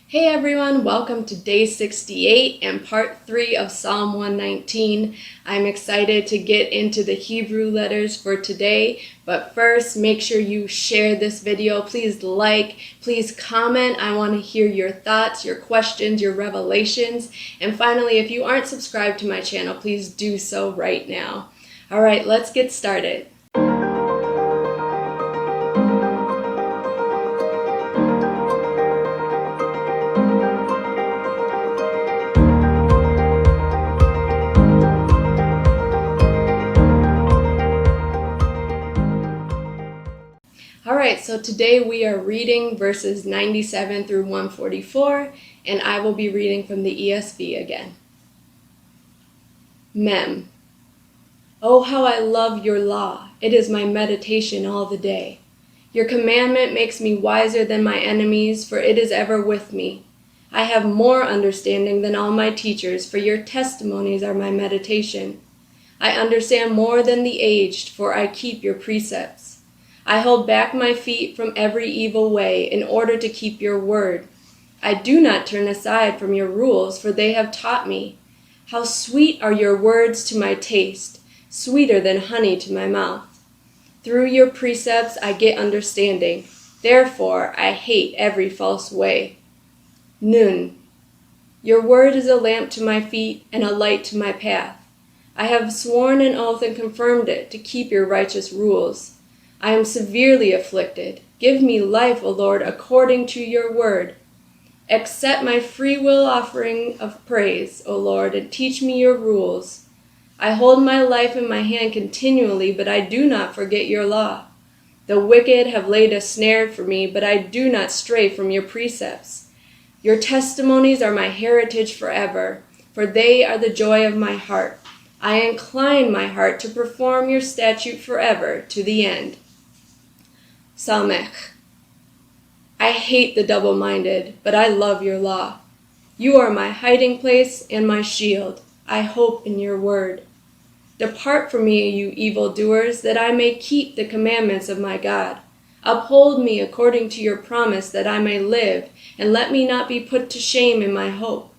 Hey everyone, welcome to day 68 and part 3 of Psalm 119. I'm excited to get into the Hebrew letters for today, but first make sure you share this video. Please please comment. I want to hear your thoughts, your questions, your revelations. And finally, if you aren't subscribed to my channel, please do so right now. All right, let's get started. Alright, so today we are reading verses 97 through 144, and I will be reading from the ESV again. Mem. Oh, how I love your law. It is my meditation all the day. Your commandment makes me wiser than my enemies, for it is ever with me. I have more understanding than all my teachers, for your testimonies are my meditation. I understand more than the aged, for I keep your precepts. I hold back my feet from every evil way in order to keep your word. I do not turn aside from your rules, for they have taught me. How sweet are your words to my taste, sweeter than honey to my mouth. Through your precepts I get understanding. Therefore I hate every false way. Nun. Your word is a lamp to my feet and a light to my path. I have sworn an oath and confirmed it to keep your righteous rules. I am severely afflicted. Give me life, O Lord, according to your word. Accept my free will offering of praise, O Lord, and teach me your rules. I hold my life in my hand continually, but I do not forget your law. The wicked have laid a snare for me, but I do not stray from your precepts. Your testimonies are my heritage forever, for they are the joy of my heart. I incline my heart to perform your statute forever, to the end. Samech. I hate the double-minded, but I love your law. You are my hiding place and my shield. I hope in your word. Depart from me, you evildoers, that I may keep the commandments of my God. Uphold me according to your promise, that I may live, and let me not be put to shame in my hope.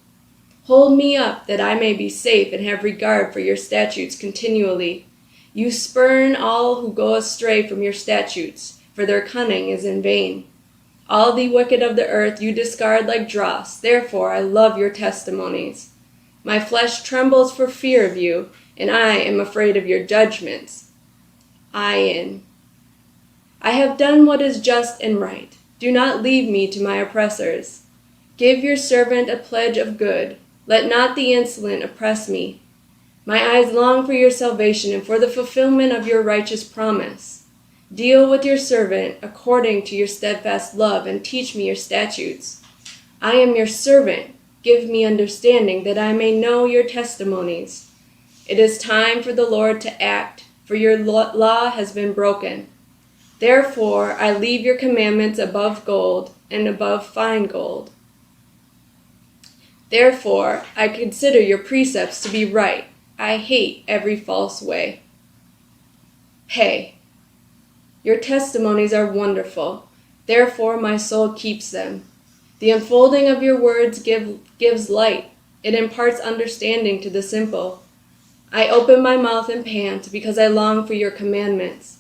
Hold me up, that I may be safe and have regard for your statutes continually. You spurn all who go astray from your statutes, for their cunning is in vain. All the wicked of the earth you discard like dross. Therefore I love your testimonies. My flesh trembles for fear of you, and I am afraid of your judgments. Ayin. I have done what is just and right. Do not leave me to my oppressors. Give your servant a pledge of good. Let not the insolent oppress me. My eyes long for your salvation and for the fulfillment of your righteous promise. Deal with your servant according to your steadfast love, and teach me your statutes. I am your servant. Give me understanding, that I may know your testimonies. It is time for the Lord to act, for your law has been broken. Therefore I leave your commandments above gold and above fine gold. Therefore I consider your precepts to be right. I hate every false way. Hey. Your testimonies are wonderful. Therefore my soul keeps them. The unfolding of your words gives light. It imparts understanding to the simple. I open my mouth and pant, because I long for your commandments.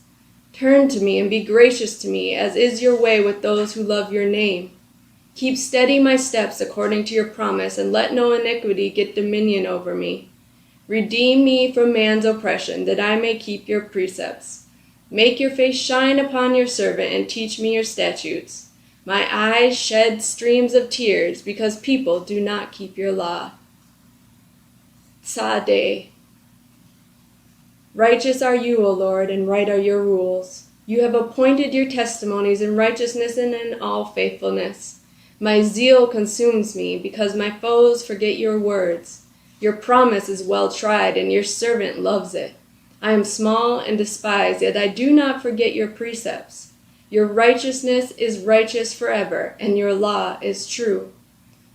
Turn to me and be gracious to me, as is your way with those who love your name. Keep steady my steps according to your promise, and let no iniquity get dominion over me. Redeem me from man's oppression, that I may keep your precepts. Make your face shine upon your servant, and teach me your statutes. My eyes shed streams of tears, because people do not keep your law. Tsadeh. Righteous are you, O Lord, and right are your rules. You have appointed your testimonies in righteousness and in all faithfulness. My zeal consumes me, because my foes forget your words. Your promise is well tried, and your servant loves it. I am small and despised, yet I do not forget your precepts. Your righteousness is righteous forever, and your law is true.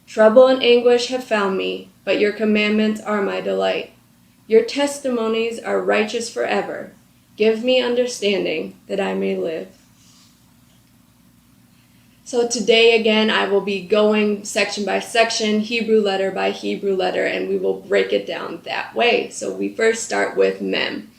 Trouble and anguish have found me, but your commandments are my delight. Your testimonies are righteous forever. Give me understanding, that I may live. So today, again, I will be going section by section, Hebrew letter by Hebrew letter, and we will break it down that way. So we first start with Mem.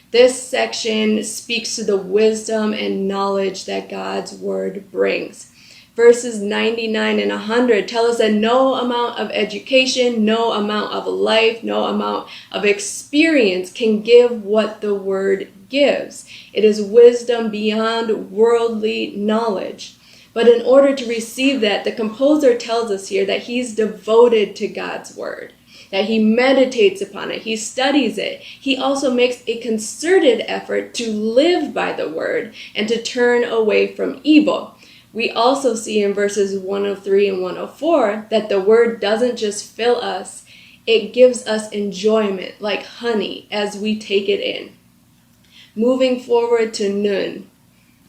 This section speaks to the wisdom and knowledge that God's word brings. Verses 99 and 100 tell us that no amount of education, no amount of life, no amount of experience can give what the word gives. It is wisdom beyond worldly knowledge. But in order to receive that, the composer tells us here that he's devoted to God's word, that he meditates upon it, he studies it. He also makes a concerted effort to live by the word and to turn away from evil. We also see in verses 103 and 104 that the word doesn't just fill us, it gives us enjoyment like honey as we take it in. Moving forward to Nun.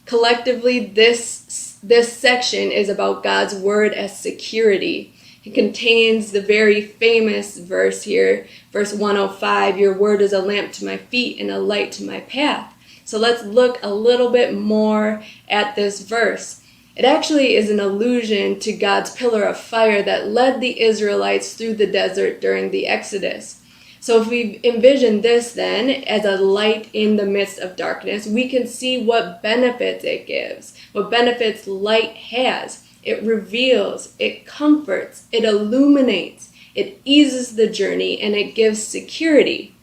Collectively, this section is about God's word as security. It contains the very famous verse here, verse 105, your word is a lamp to my feet and a light to my path. So let's look a little bit more at this verse. It actually is an allusion to God's pillar of fire that led the Israelites through the desert during the Exodus. So if we envision this then as a light in the midst of darkness, we can see what benefits it gives, what benefits light has. It reveals, it comforts, it illuminates, it eases the journey, and it gives security.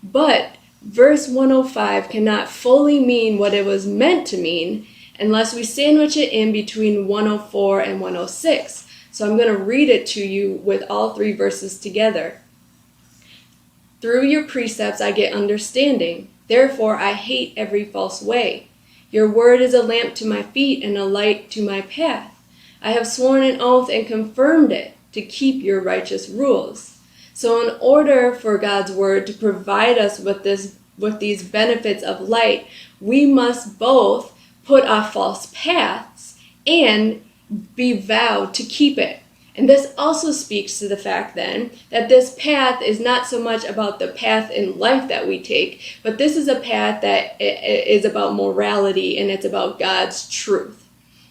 But verse 105 cannot fully mean what it was meant to mean unless we sandwich it in between 104 and 106. So I'm going to read it to you with all three verses together. Through your precepts I get understanding. Therefore I hate every false way. Your word is a lamp to my feet and a light to my path. I have sworn an oath and confirmed it to keep your righteous rules. So in order for God's word to provide us with these benefits of light, we must both put off false paths and be vowed to keep it. And this also speaks to the fact then that this path is not so much about the path in life that we take, but this is a path that is about morality and it's about God's truth.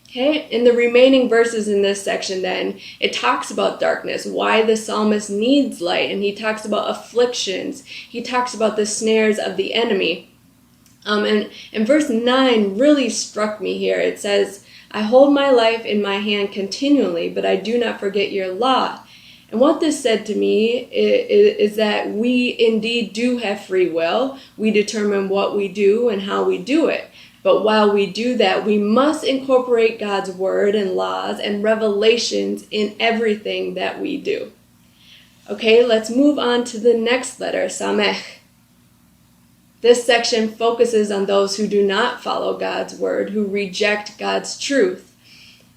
Okay, in the remaining verses in this section then, it talks about darkness, why the psalmist needs light, and he talks about afflictions. He talks about the snares of the enemy. And verse 9 really struck me here. It says, I hold my life in my hand continually, but I do not forget your law. And what this said to me is that we indeed do have free will. We determine what we do and how we do it. But while we do that, we must incorporate God's word and laws and revelations in everything that we do. Okay, let's move on to the next letter, Samech. This section focuses on those who do not follow God's word, who reject God's truth.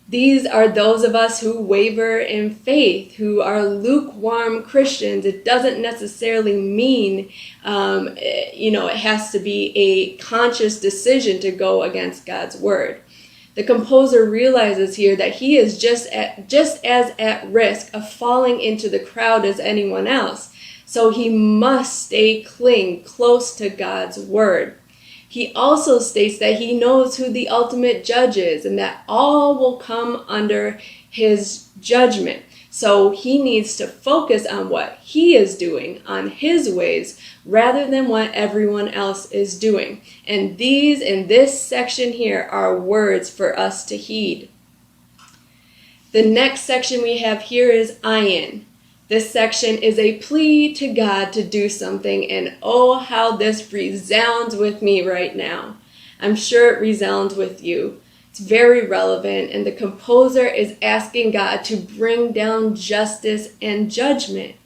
These are those of us who waver in faith, who are lukewarm Christians. It doesn't necessarily mean, it has to be a conscious decision to go against God's word. The composer realizes here that he is just as at risk of falling into the crowd as anyone else. So he must stay close to God's word. He also states that he knows who the ultimate judge is and that all will come under his judgment. So he needs to focus on what he is doing, on his ways, rather than what everyone else is doing. And these in this section here are words for us to heed. The next section we have here is Ayin. This section is a plea to God to do something, and oh, how this resounds with me right now. I'm sure it resounds with you. It's very relevant, and the composer is asking God to bring down justice and judgment.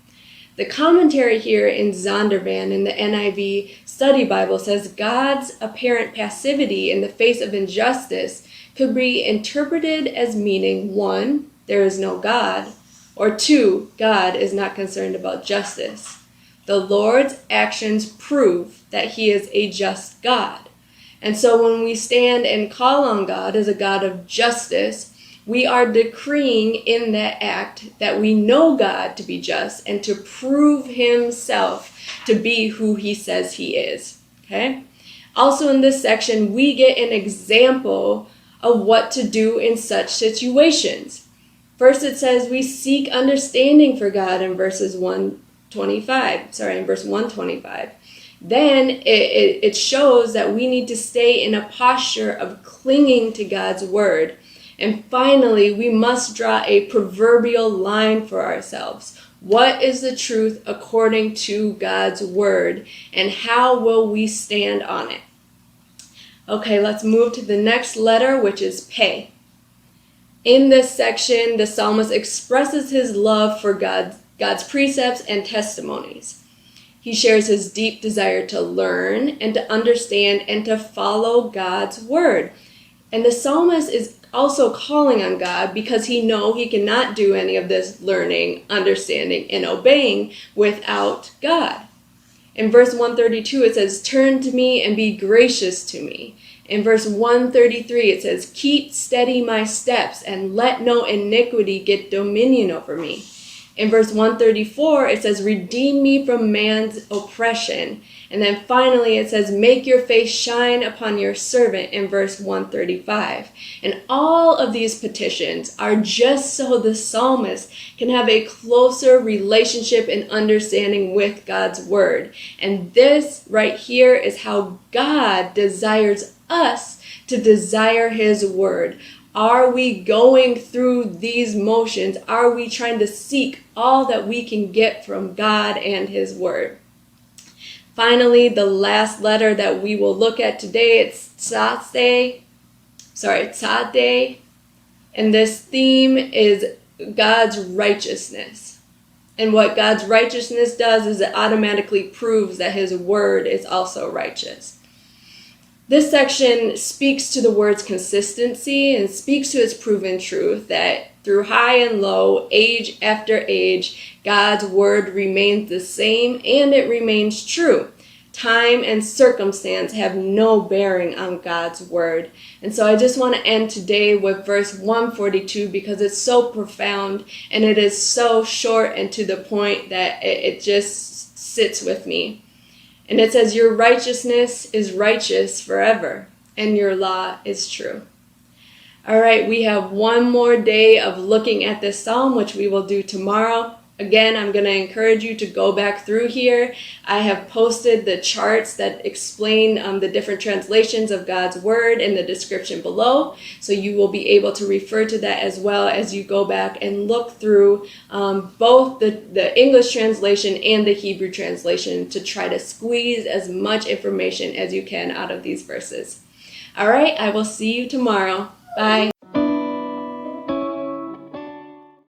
The commentary here in Zondervan in the NIV Study Bible says God's apparent passivity in the face of injustice could be interpreted as meaning 1, there is no God, or 2, God is not concerned about justice. The Lord's actions prove that he is a just God. And so when we stand and call on God as a God of justice, we are decreeing in that act that we know God to be just and to prove himself to be who he says he is. Okay? Also in this section, we get an example of what to do in such situations. First, it says we seek understanding for God in verse 125. Then it shows that we need to stay in a posture of clinging to God's word. And finally, we must draw a proverbial line for ourselves. What is the truth according to God's word, and how will we stand on it? Okay, let's move to the next letter, which is Pe. In this section, the psalmist expresses his love for God's precepts and testimonies. He shares his deep desire to learn and to understand and to follow God's word. And the psalmist is also calling on God because he knows he cannot do any of this learning, understanding, and obeying without God. In verse 132, it says, "Turn to me and be gracious to me." In verse 133, it says, "Keep steady my steps and let no iniquity get dominion over me." In verse 134, it says, "Redeem me from man's oppression." And then finally, it says, "Make your face shine upon your servant," in verse 135. And all of these petitions are just so the psalmist can have a closer relationship and understanding with God's word. And this right here is how God desires us to desire his word. Are we going through these motions? Are we trying to seek all that we can get from God and his word? Finally, the last letter that we will look at today, it's Tzadeh. And this theme is God's righteousness. And what God's righteousness does is it automatically proves that his word is also righteous. This section speaks to the word's consistency and speaks to its proven truth that through high and low, age after age, God's word remains the same and it remains true. Time and circumstance have no bearing on God's word. And so I just want to end today with verse 142 because it's so profound and it is so short and to the point that it just sits with me. And it says, "Your righteousness is righteous forever, and your law is true." All right, we have one more day of looking at this psalm, which we will do tomorrow. Again, I'm going to encourage you to go back through here. I have posted the charts that explain the different translations of God's word in the description below. So you will be able to refer to that as well as you go back and look through both the English translation and the Hebrew translation to try to squeeze as much information as you can out of these verses. All right, I will see you tomorrow. Bye.